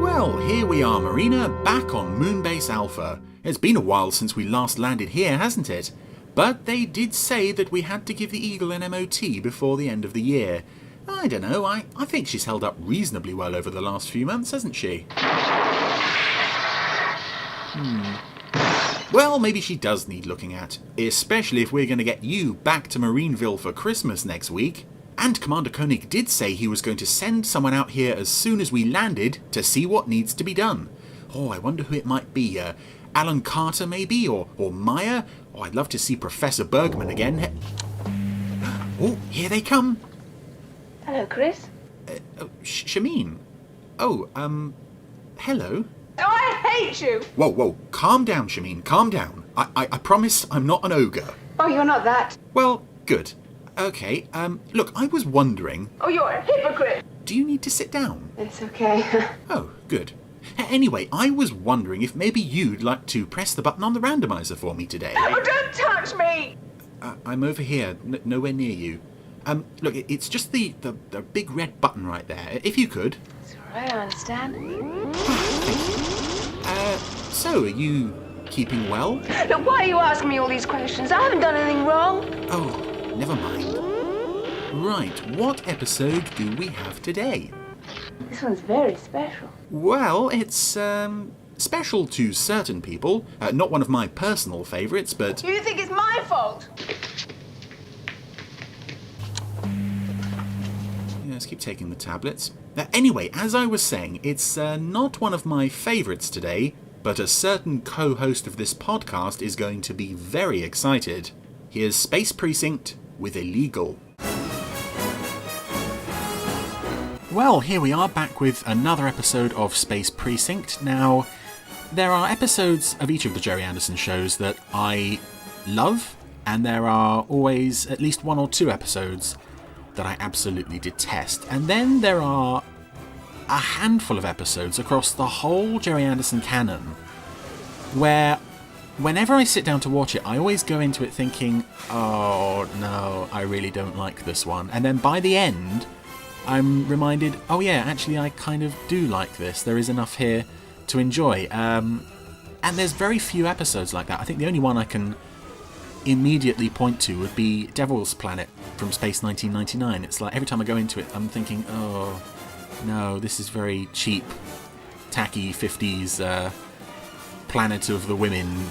Well, here we are, Marina, back on Moonbase Alpha. It's been a while since we last landed here, hasn't it? But they did say that we had to give the Eagle an MOT before the end of the year. I don't know, I think she's held up reasonably well over the last few months, hasn't she? Well, maybe she does need looking at, especially if we're going to get you back to Marineville for Christmas next week. And Commander Koenig did say he was going to send someone out here as soon as we landed to see what needs to be done. Oh, I wonder who it might be. Alan Carter, maybe? Or Maya? Oh, I'd love to see Professor Bergman again. Oh, here they come. Hello, Chris. Shameen. Oh, hello. Oh, I hate you! Whoa, calm down, Shameen, calm down. I promise I'm not an ogre. Oh, you're not that. Well, good. Okay, look, I was wondering... Oh, you're a hypocrite! Do you need to sit down? It's okay. Oh, good. Anyway, I was wondering if maybe you'd like to press the button on the randomiser for me today. Oh, don't touch me! I'm over here, nowhere near you. Look, it's just the big red button right there. If you could. It's alright, I understand. So, are you keeping well? Look, why are you asking me all these questions? I haven't done anything wrong. Oh, never mind. Right, what episode do we have today? This one's very special. Well, it's, special to certain people. Not one of my personal favourites, but... You think it's my fault? Yeah, let's keep taking the tablets. Anyway, as I was saying, it's not one of my favourites today, but a certain co-host of this podcast is going to be very excited. Here's Space Precinct with Illegal. Well, here we are back with another episode of Space Precinct. Now, there are episodes of each of the Gerry Anderson shows that I love, and there are always at least one or two episodes that I absolutely detest. And then there are a handful of episodes across the whole Gerry Anderson canon where whenever I sit down to watch it, I always go into it thinking, oh no, I really don't like this one. And then by the end, I'm reminded, oh yeah, actually I kind of do like this. There is enough here to enjoy. And there's very few episodes like that. I think the only one I can immediately point to would be Devil's Planet from Space 1999. It's like every time I go into it, I'm thinking, oh no, this is very cheap, tacky 50s Planet of the Women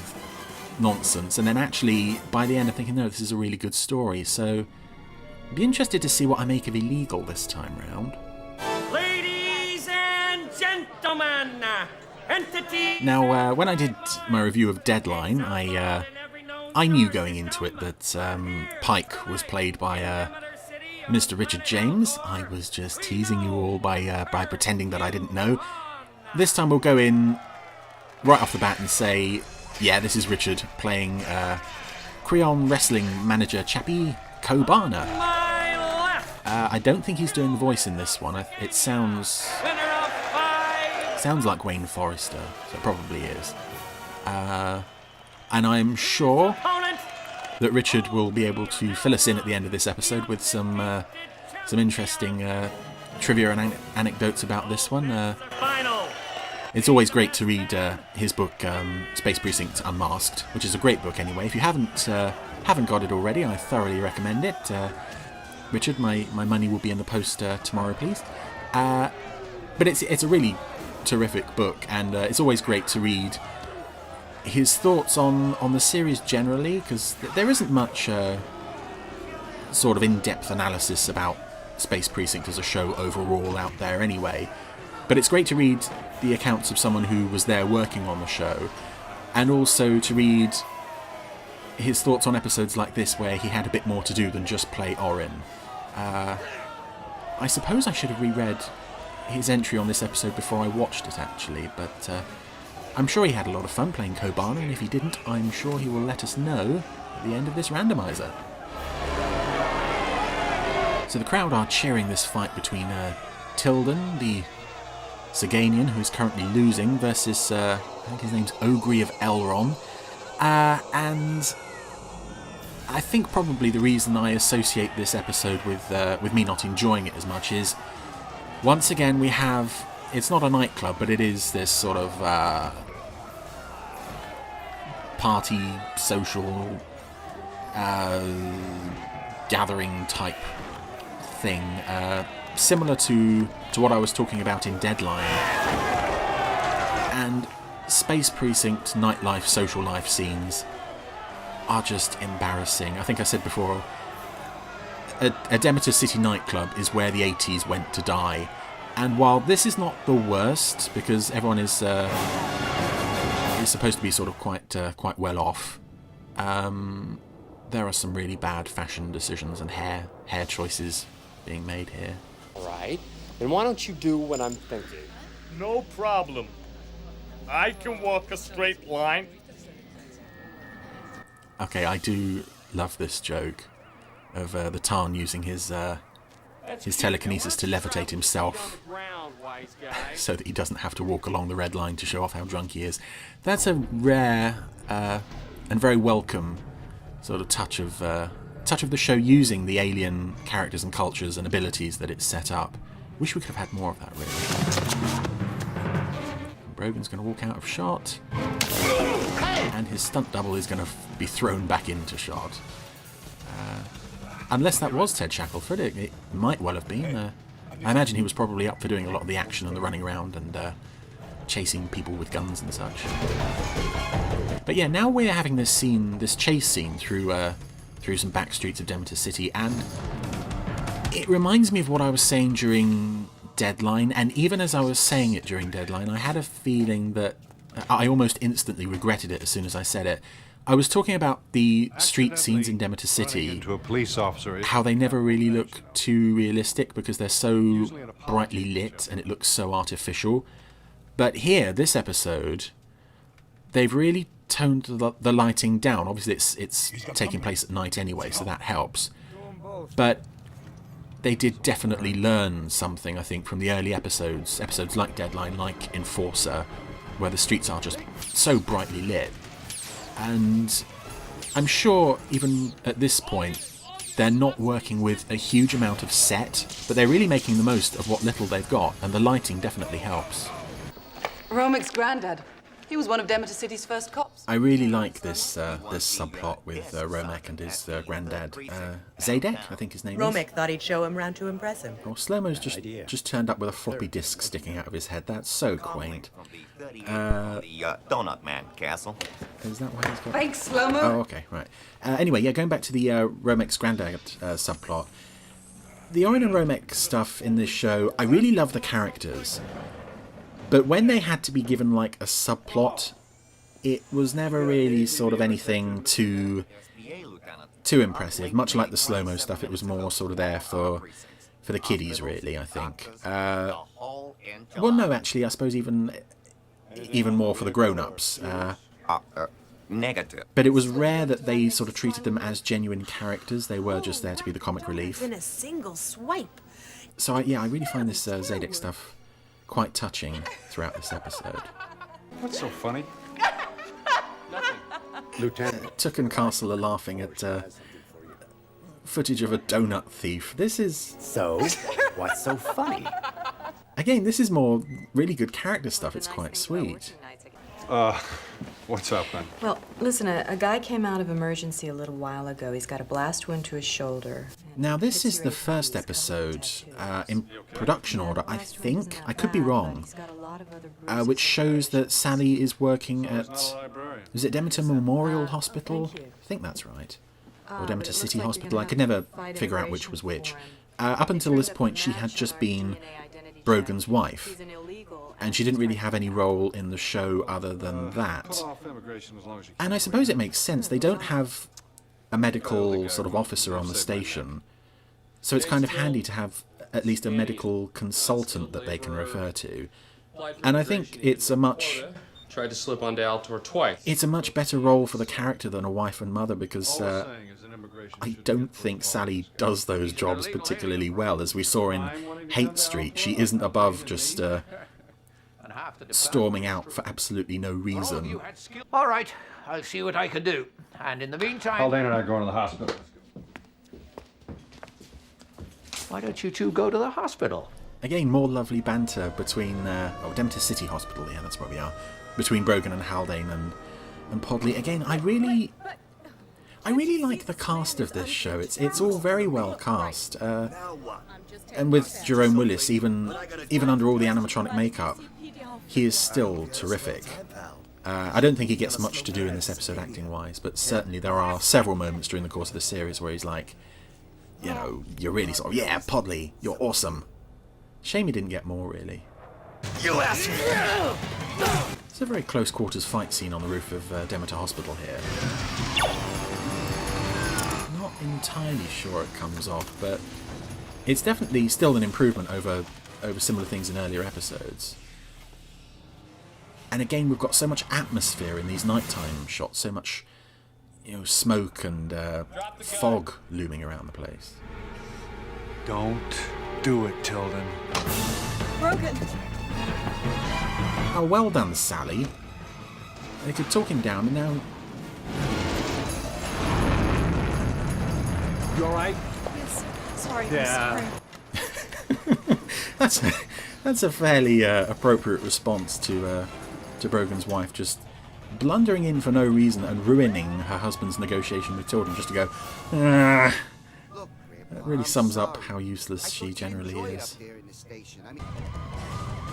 nonsense. And then actually, by the end, I'm thinking, no, this is a really good story. So, be interested to see what I make of Illegal this time round. Ladies and gentlemen, entity... Now, when I did my review of Deadline, I knew going into it that Pike was played by Mr. Richard James. I was just teasing you all by pretending that I didn't know. This time we'll go in right off the bat and say, yeah, this is Richard playing Creon Wrestling manager chappie Coe Barner. I don't think he's doing the voice in this one. It sounds like Wayne Forrester, so it probably is. And I'm sure that Richard will be able to fill us in at the end of this episode with some interesting trivia and anecdotes about this one. It's always great to read his book, Space Precinct Unmasked, which is a great book anyway. If you haven't got it already, I thoroughly recommend it. Richard, my money will be in the post tomorrow, please. But it's a really terrific book, and it's always great to read his thoughts on the series generally, because there isn't much sort of in-depth analysis about Space Precinct as a show overall out there anyway. But it's great to read the accounts of someone who was there working on the show, and also to read his thoughts on episodes like this where he had a bit more to do than just play Orin. I suppose I should have reread his entry on this episode before I watched it actually, but I'm sure he had a lot of fun playing Coe Barner, and if he didn't, I'm sure he will let us know at the end of this randomiser. So the crowd are cheering this fight between Tildon, the Saganian, who is currently losing, versus, I think his name's Ogre of Elron. And I think probably the reason I associate this episode with me not enjoying it as much is, once again, we have... It's not a nightclub, but it is this sort of party, social, gathering type thing, similar to what I was talking about in Deadline. And Space Precinct nightlife, social life scenes are just embarrassing. I think I said before, a Demeter City nightclub is where the 80s went to die. And while this is not the worst, because everyone is supposed to be sort of quite well off, there are some really bad fashion decisions and hair choices being made here. All right, then why don't you do what I'm thinking? No problem. I can walk a straight line. Okay, I do love this joke of the Tarn using his telekinesis to levitate himself so that he doesn't have to walk along the red line to show off how drunk he is. That's a rare and very welcome sort of touch of the show using the alien characters and cultures and abilities that it's set up. Wish we could have had more of that, really. Brogan's going to walk out of shot, and his stunt double is going to be thrown back into shot. Unless that was Ted Shackelford, it might well have been. I imagine he was probably up for doing a lot of the action and the running around and chasing people with guns and such. But yeah, now we're having this chase scene through some back streets of Demeter City, and it reminds me of what I was saying during Deadline, and even as I was saying it during Deadline, I had a feeling that I almost instantly regretted it as soon as I said it. I was talking about the street scenes in Demeter City, how they never really look too realistic because they're so brightly lit and it looks so artificial. But here, this episode, they've really toned the lighting down. Obviously, it's taking place at night anyway, so that helps. But they did definitely learn something, I think, from the early episodes like Deadline, like Enforcer, where the streets are just so brightly lit. And I'm sure even at this point they're not working with a huge amount of set, but they're really making the most of what little they've got, and the lighting definitely helps. Romek's granddad. He was one of Demeter City's first cops. I really like this subplot with Romek and his granddad. Zadek, I think his name is. Romek thought he'd show him round to impress him. Well, Slow-Mo's just turned up with a floppy disk sticking out of his head. That's so quaint. Donut Man Castle. Is that why he's got... Thanks, Slow-Mo. Oh, okay, right. Anyway, yeah, going back to the Romek's granddad subplot. The Orin and Romek stuff in this show, I really love the characters. But when they had to be given, like, a subplot, it was never really sort of anything too impressive. Much like the Slow-Mo stuff, it was more sort of there for the kiddies, really, I think. Well, no, actually, I suppose even more for the grown-ups. Negative. But it was rare that they sort of treated them as genuine characters. They were just there to be the comic relief. In a single swipe. So, I really find this Zadek stuff quite touching throughout this episode. What's so funny? Lieutenant. Took and Castle are laughing at footage of a donut thief. This is... So, what's so funny? Again, this is more really good character stuff. It's quite sweet. What's up, then? Well, listen, a guy came out of emergency a little while ago. He's got a blast wound to his shoulder. Now, this is the first episode in production order, I think. I could be wrong. Which shows that Sally is working at... Is it Demeter Memorial Hospital? I think that's right. Or Demeter City Hospital. I could never figure out which was which. Up until this point, she had just been Brogan's wife. And she didn't really have any role in the show other than that. And I suppose it makes sense. They don't have a medical sort of officer on the station. So it's kind of handy to have at least a medical consultant that they can refer to. And I think it's a much... Tried to slip onto Altor twice. It's a much better role for the character than a wife and mother because I don't think Sally does those jobs particularly well. As we saw in Hate Street, she isn't above just storming out for absolutely no reason. All right, I'll see what I can do. And in the meantime... Haldane and I are going to the hospital. Why don't you two go to the hospital? Again, more lovely banter between... Demeter City Hospital, yeah, that's where we are. Between Brogan and Haldane and Podley. Again, I really like the cast of this show. It's all very well cast. And with Jerome Willis, even under all the animatronic makeup, he is still terrific. I don't think he gets much to do in this episode acting-wise, but certainly there are several moments during the course of the series where he's like, you know, you're really sort of, yeah, Podley, you're awesome. Shame he didn't get more, really. You asked me! It's a very close quarters fight scene on the roof of Demeter Hospital here. Not entirely sure it comes off, but it's definitely still an improvement over similar things in earlier episodes. And again, we've got so much atmosphere in these nighttime shots, so much, you know, smoke and fog looming around the place. Don't do it, Tildon. Brogan! Oh, well done, Sally. They could talk him down, and now... You alright? Yes, sorry. Yeah. That's a fairly appropriate response to Brogan's wife just blundering in for no reason and ruining her husband's negotiation with Tildon just to go, ah. That really sums up how useless she generally is.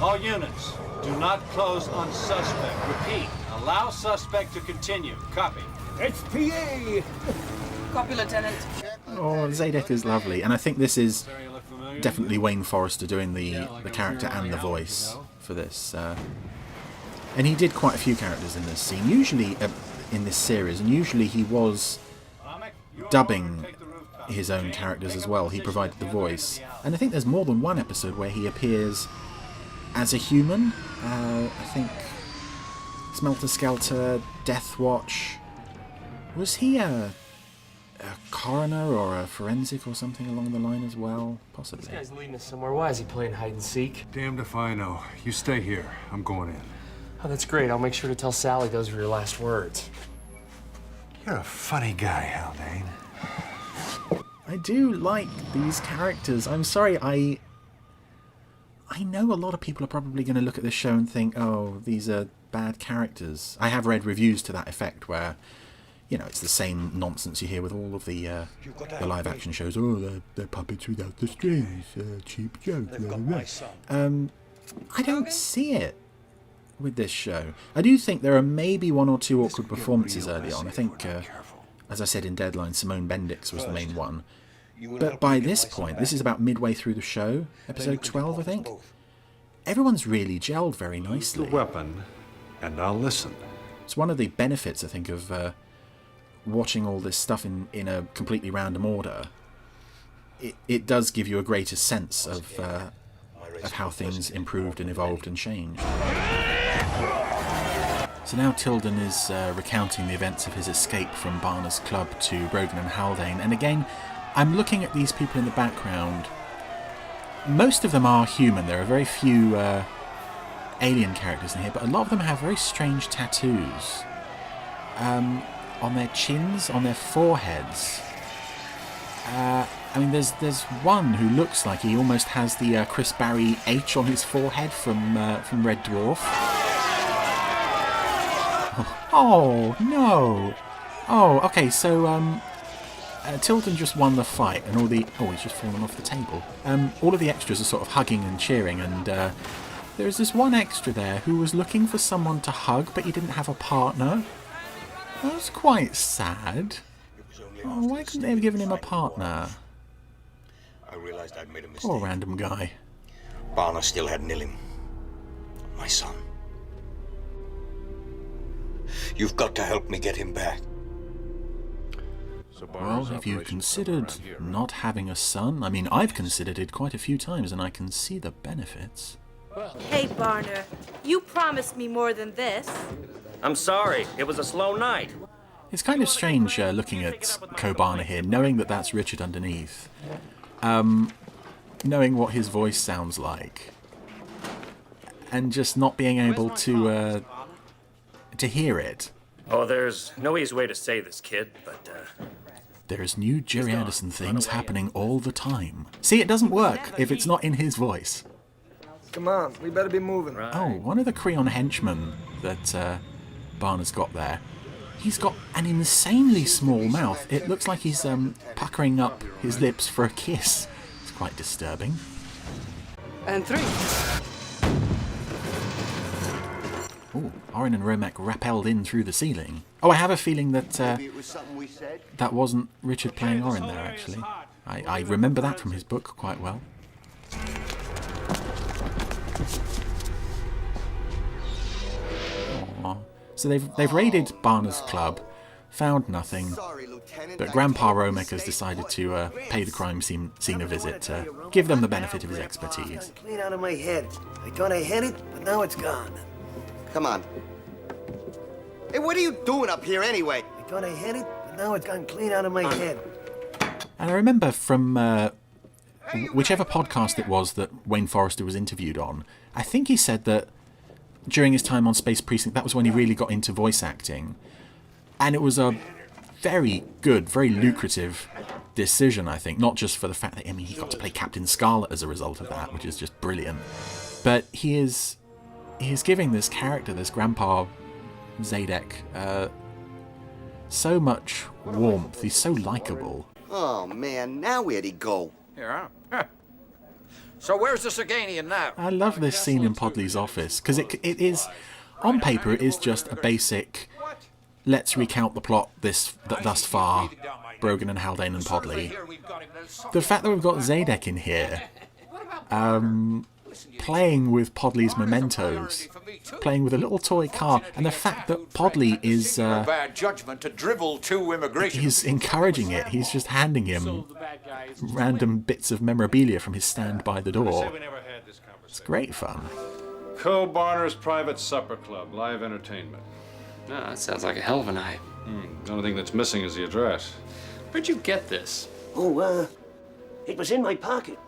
All units, do not close on suspect. Repeat, allow suspect to continue. Copy. It's PA! Copy, Lieutenant. Oh, Zadek is lovely, and I think this is definitely Wayne Forrester doing the character and the voice for this. And he did quite a few characters in this scene, usually in this series, and usually he was dubbing his own characters as well. He provided the voice. And I think there's more than one episode where he appears as a human. I think Smelter Skelter, Death Watch. Was he a coroner or a forensic or something along the line as well? Possibly. This guy's leading us somewhere. Why is he playing hide and seek? Damned if I know. You stay here. I'm going in. Oh, that's great. I'll make sure to tell Sally those were your last words. You're a funny guy, Haldane. I do like these characters. I'm sorry, I know a lot of people are probably going to look at this show and think, oh, these are bad characters. I have read reviews to that effect where, you know, it's the same nonsense you hear with all of the live action shows. Oh, they're puppets without the strings. Cheap joke. I don't see it with this show. I do think there are maybe one or two awkward performances early on. I think, as I said in Deadline, Simone Bendix was the main one. But by this point, this is about midway through the show, episode 12, I think. Everyone's really gelled very nicely. The weapon, and I'll listen. It's one of the benefits, I think, of watching all this stuff in a completely random order. It does give you a greater sense of how things improved and evolved and changed. So now Tildon is recounting the events of his escape from Barner's club to Brogan and Haldane, and again, I'm looking at these people in the background. Most of them are human. There are very few alien characters in here, but a lot of them have very strange tattoos on their chins, on their foreheads. I mean, there's one who looks like he almost has the Chris Barry H on his forehead from Red Dwarf. Oh no! Oh, okay. So Tildon just won the fight, and he's just fallen off the table. All of the extras are sort of hugging and cheering, and there's this one extra there who was looking for someone to hug, but he didn't have a partner. That was quite sad. Oh, why couldn't they have given him a partner? I realized I'd made a mistake. Poor random guy. Barner still had Nillim, my son. You've got to help me get him back. Well, have you considered not having a son? I mean, I've considered it quite a few times, and I can see the benefits. Hey, Barner, you promised me more than this. I'm sorry, it was a slow night. It's kind of strange looking at Coe Barner here, knowing that that's Richard underneath. Knowing what his voice sounds like. And just not being able to hear it. Oh, there's no easy way to say this, kid, but, There's new Jerry Anderson things happening all the time. See, it doesn't work if it's not in his voice. Come on, we better be moving. Right. Oh, one of the Creon henchmen that Barner's got there. He's got an insanely small mouth. It looks like he's puckering up his lips for a kiss. It's quite disturbing. And 3. Oh, Oren and Romek rappelled in through the ceiling. Oh, I have a feeling that that wasn't Richard playing Oren there, actually. I remember that from his book quite well. Aww. So they've raided Barner's club, found nothing, but Grandpa Romek has decided to pay the crime scene a visit to give them the benefit of his expertise. Clean out of my head. I thought I had it, but now it's gone. Come on. Hey, what are you doing up here anyway? I thought I had it, but now it's gone clean out of my head. And I remember from whichever podcast it was that Wayne Forrester was interviewed on, I think he said that during his time on Space Precinct, that was when he really got into voice acting. And it was a very good, very lucrative decision, I think. Not just for the fact that, he got to play Captain Scarlet as a result of that, which is just brilliant. But he is giving this character, this Grandpa Zadek, so much warmth. He's so likable. Oh, man, now where'd he go? Yeah. So where's the Saganian now? I love this scene in Podley's office, because it is, on paper, it is just a basic, let's recount the plot thus far, Brogan and Haldane and Podley. The fact that we've got Zadek in here, playing with Podley's mementos, playing with a little toy car, and the fact that Podley is bad judgment to drivel 2 immigration. He's encouraging it. He's just handing him random bits of memorabilia from his stand by the door. It's great fun. Coe Barner's Private Supper Club, live entertainment. No, that sounds like a hell of a night. The only thing that's missing is the address. Where'd you get this? Oh, it was in my pocket.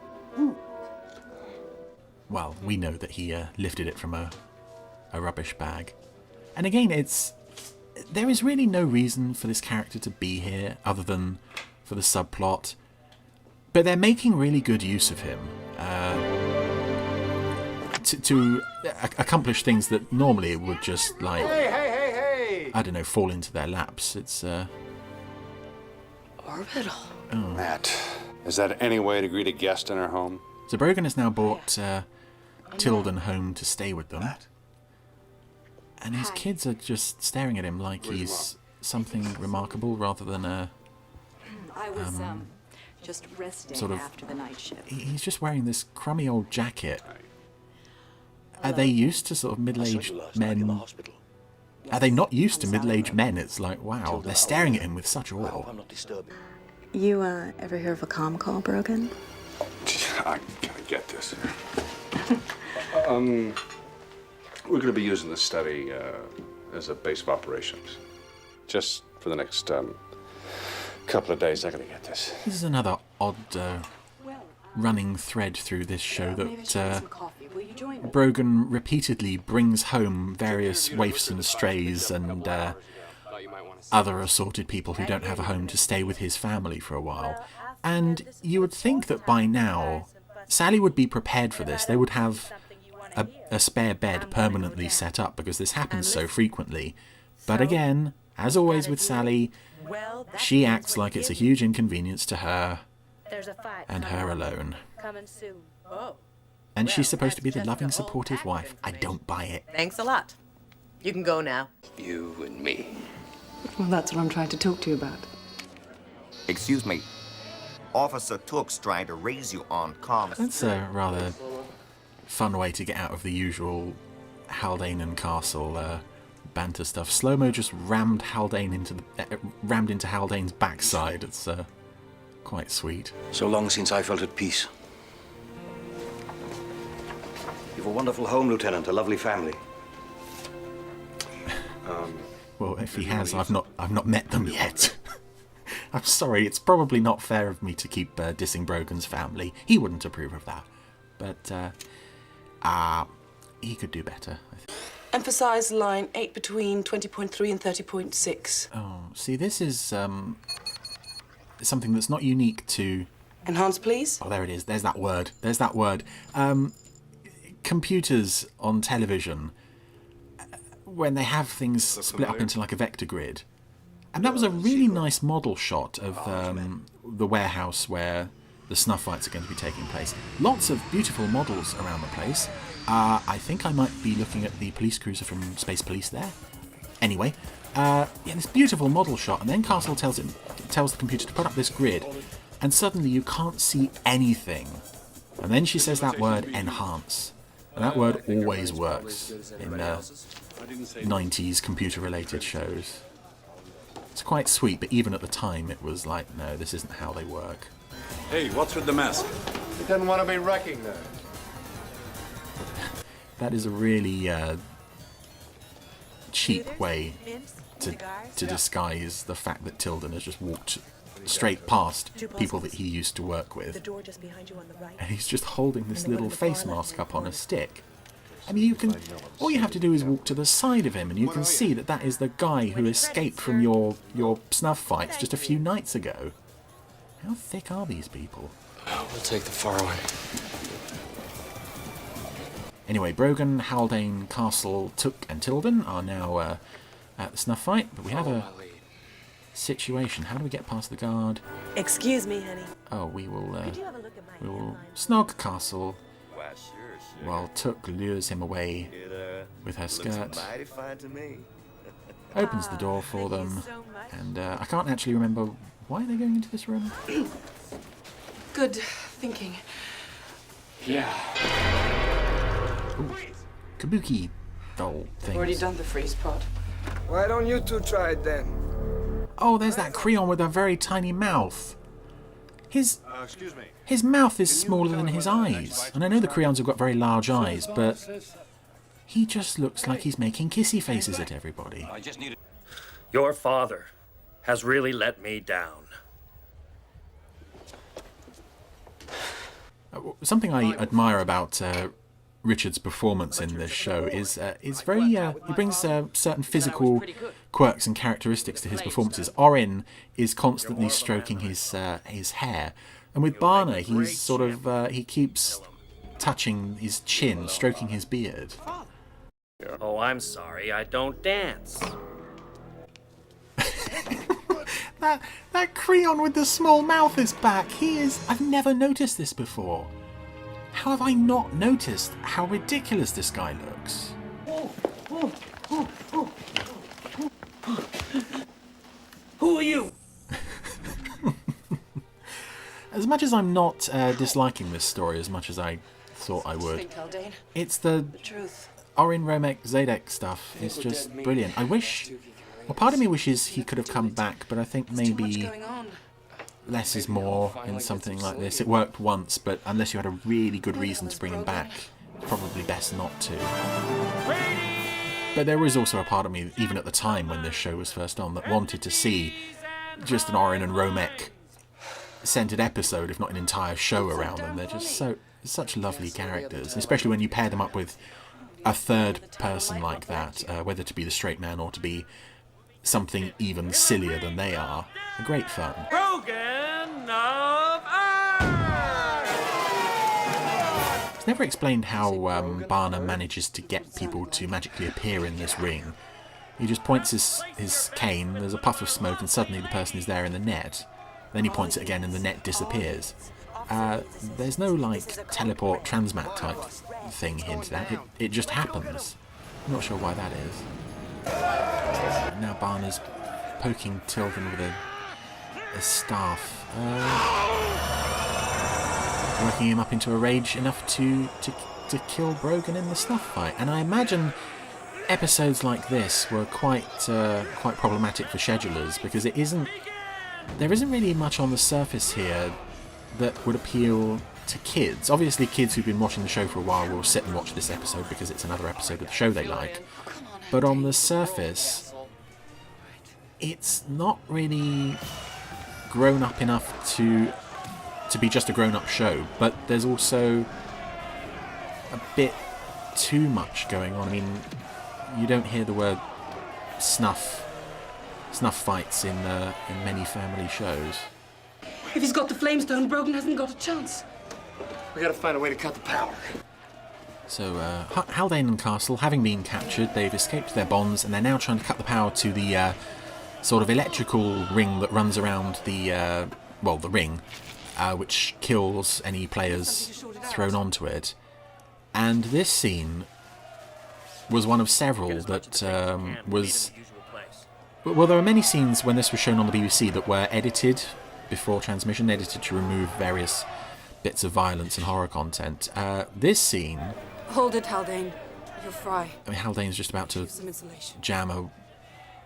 Well, we know that he lifted it from a rubbish bag. And again, there is really no reason for this character to be here other than for the subplot. But they're making really good use of him to accomplish things that normally would just, like, I don't know, fall into their laps. It's Orbital. Oh. Matt, is that any way to greet a guest in our home? So Brogan has now brought Tildon home to stay with them. And his kids are just staring at him like he's something remarkable rather than a... I was just resting sort of, after the night shift. He's just wearing this crummy old jacket. Are they used to sort of middle-aged men? Are they not used to middle-aged men? It's like, wow, they're staring at him with such awe. You ever hear of a comm call, Brogan? I gotta get this here. We're gonna be using this study as a base of operations. Just for the next couple of days, I gotta get this. This is another odd running thread through this show that Brogan repeatedly brings home various waifs and strays and other assorted people who don't have a home to stay with his family for a while. And you would think that by now, Sally would be prepared for this. They would have a spare bed permanently set up because this happens so frequently. But again, as always with Sally, she acts like it's a huge inconvenience to her and her alone. And she's supposed to be the loving, supportive wife. I don't buy it. Thanks a lot. You can go now. You and me. Well, that's what I'm trying to talk to you about. Excuse me. Officer Took's trying to raise you on comms. That's a rather fun way to get out of the usual Haldane and Castle banter stuff. Slow-mo just rammed into Haldane's backside. It's quite sweet. So long since I felt at peace. You've a wonderful home, Lieutenant, a lovely family. Well, if he has, I've not met them yet. I'm sorry, it's probably not fair of me to keep dissing Brogan's family. He wouldn't approve of that. But, he could do better, I think. Emphasize line 8 between 20.3 and 30.6. Oh, see, this is something that's not unique to... Enhance, please. Oh, there it is. There's that word. There's that word. Computers on television, when they have things split up into like a vector grid. And that was a really nice model shot of the warehouse where the snuff fights are going to be taking place. Lots of beautiful models around the place. I think I might be looking at the police cruiser from Space Police there. Anyway, yeah, this beautiful model shot, and then Castle tells the computer to put up this grid, and suddenly you can't see anything. And then she says that word, enhance. And that word always works in 90s computer-related shows. It's quite sweet, but even at the time it was like, no, this isn't how they work. Hey, what's with the mask? He doesn't want to be recognized. That is a really cheap way to disguise the fact that Tildon has just walked straight past people that he used to work with. And he's just holding this little face mask up on a stick. I mean, all you have to do is walk to the side of him and you can see that that is the guy who escaped from your snuff fights just a few nights ago. How thick are these people? We'll take the far one. Anyway, Brogan, Haldane, Castle, Took and Tildon are now at the snuff fight, but we have a situation. How do we get past the guard? Excuse me, honey. Oh, we will snog Castle while Took lures him away with her skirt. Opens the door for them, and I can't actually remember why they're going into this room. Good thinking. Yeah. Ooh, kabuki doll things. Already done the freeze pod. Why don't you two try it then? Oh, there's that Creon with a very tiny mouth. His mouth is smaller than his eyes. And I know the Creons have got very large eyes, but he just looks like he's making kissy faces at everybody. Your father has really let me down. Something I admire about Richard's performance in this show is very he brings certain physical quirks and characteristics to his performances. Orin is constantly stroking his hair, and with Barner he's sort of he keeps touching his chin, stroking his beard. Oh, I'm sorry, I don't dance. That Creon with the small mouth is back. I've never noticed this before. How have I not noticed how ridiculous this guy looks? Who are you? As much as I'm not disliking this story as much as I thought I would, it's the truth. Orin, Romek, Zadek stuff. It's just brilliant. I wish... Well, part of me wishes he could have come back, but I think maybe less is more in something like this. It worked once, but unless you had a really good reason to bring him back, probably best not to. But there was also a part of me, even at the time when this show was first on, that wanted to see just an Orin and Romek centered episode, if not an entire show around them. They're just such lovely characters, especially when you pair them up with a third person like that, whether to be the straight man or to be something even sillier than they are. Great fun. Brogan of Earth! It's never explained how Barner manages to get people to magically appear in this ring. He just points his cane, there's a puff of smoke, and suddenly the person is there in the net. Then he points it again and the net disappears. There's no, like, teleport transmat type thing hinted at. It just happens. I'm not sure why that is. And now Barner's poking Tildon with a staff. Working him up into a rage enough to kill Brogan in the snuff fight. And I imagine episodes like this were quite problematic for schedulers, because there isn't really much on the surface here that would appeal to kids. Obviously kids who've been watching the show for a while will sit and watch this episode because it's another episode of the show they like. But on the surface, it's not really grown up enough to be just a grown-up show, but there's also a bit too much going on. I mean, you don't hear the word snuff fights in many family shows. If he's got the flamestone, Brogan hasn't got a chance. We gotta find a way to cut the power. So, Haldane and Castle, having been captured, they've escaped their bonds, and they're now trying to cut the power to the sort of electrical ring that runs around the ring, which kills any players thrown onto it. And this scene was one of several that was... Well, there were many scenes when this was shown on the BBC that were edited before transmission, edited to remove various bits of violence and horror content. This scene... Hold it, Haldane. You'll fry. I mean, Haldane's just about to jam a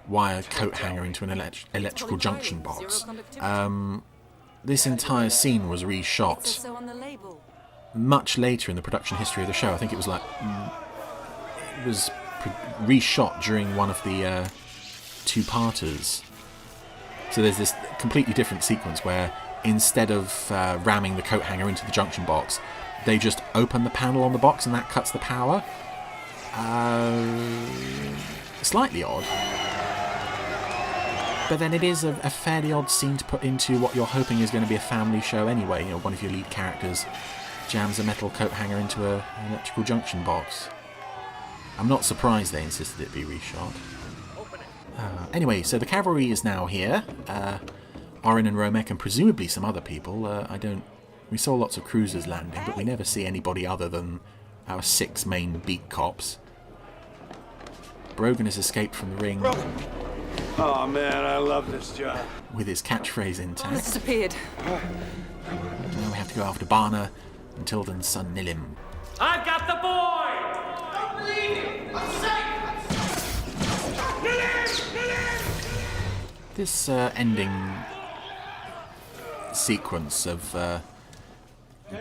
wire coat hanger into an electrical junction box. This entire scene was reshot much later in the production history of the show. I think it was reshot during one of the two-parters. So there's this completely different sequence where instead of ramming the coat hanger into the junction box, they just open the panel on the box and that cuts the power. Slightly odd. But then it is a fairly odd scene to put into what you're hoping is going to be a family show anyway. You know, one of your lead characters jams a metal coat hanger into an electrical junction box. I'm not surprised they insisted it be reshot. Anyway, so the cavalry is now here. Oren and Romek and presumably some other people. We saw lots of cruisers landing, but we never see anybody other than our 6 main beat cops. Brogan has escaped from the ring. Oh man, I love this job. With his catchphrase intact. It's disappeared. Now we have to go after Barner and Tildon's son Nillim. I've got the boy! Don't leave him! I'm safe! Nillim! This ending sequence of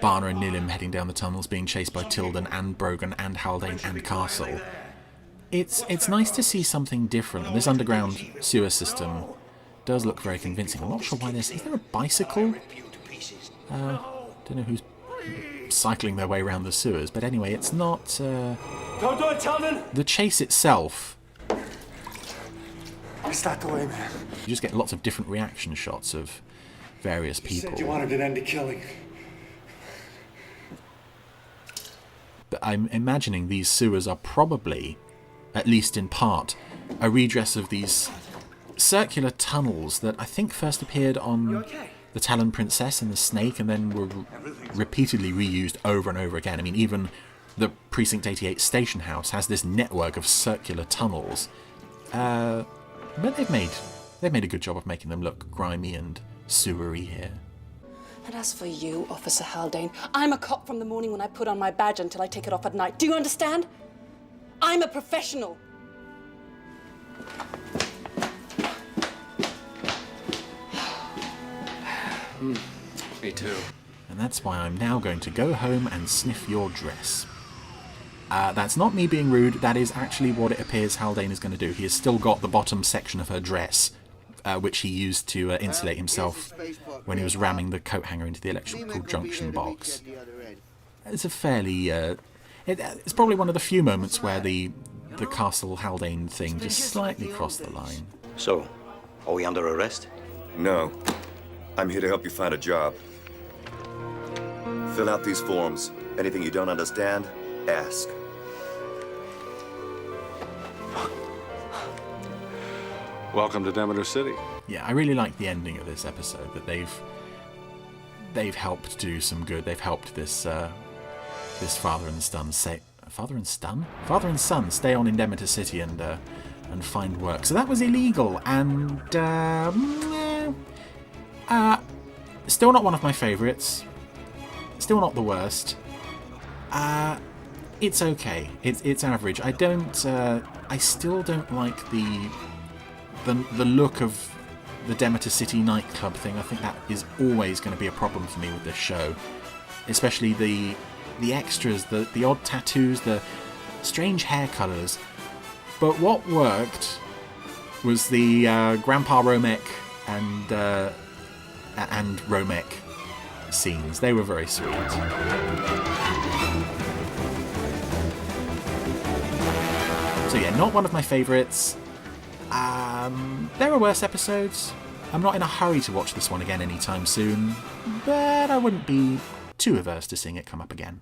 Barner and Nillim heading down the tunnels, being chased by Tildon and Brogan and Haldane and Castle. It's nice to see something different, and this underground sewer system does look very convincing. I'm not sure why is there a bicycle? Don't know who's cycling their way around the sewers, but anyway, it's not... Don't do it, Tildon! The chase itself... It's not the way, man. You just get lots of different reaction shots of various people. You said you wanted an end to killing. But I'm imagining these sewers are probably, at least in part, a redress of these circular tunnels that I think first appeared on the Talon Princess and the Snake and then were repeatedly reused over and over again. I mean, even the Precinct 88 station house has this network of circular tunnels. But they've made a good job of making them look grimy and sewery here. And as for you, Officer Haldane, I'm a cop from the morning when I put on my badge until I take it off at night. Do you understand? I'm a professional. Me too. And that's why I'm now going to go home and sniff your dress. That's not me being rude, that is actually what it appears Haldane is going to do. He has still got the bottom section of her dress, which he used to insulate himself when he was ramming the coat hanger into the electrical junction box. It's a fairly... it's probably one of the few moments where the Castle Haldane thing just slightly crossed the line. So, are we under arrest? No. I'm here to help you find a job. Fill out these forms. Anything you don't understand, ask. Welcome to Demeter City. Yeah, I really like the ending of this episode, that they've helped do some good. They've helped this father and son stay on in Demeter City and find work. So that was illegal, and still not one of my favourites. Still not the worst. It's okay. It's average. I still don't like the look of the Demeter City nightclub thing. I think that is always going to be a problem for me with this show, especially the extras, the odd tattoos, the strange hair colours. But what worked was the Grandpa Romek and Romek scenes. They were very sweet. So yeah, not one of my favourites. There are worse episodes. I'm not in a hurry to watch this one again anytime soon, but I wouldn't be too averse to seeing it come up again.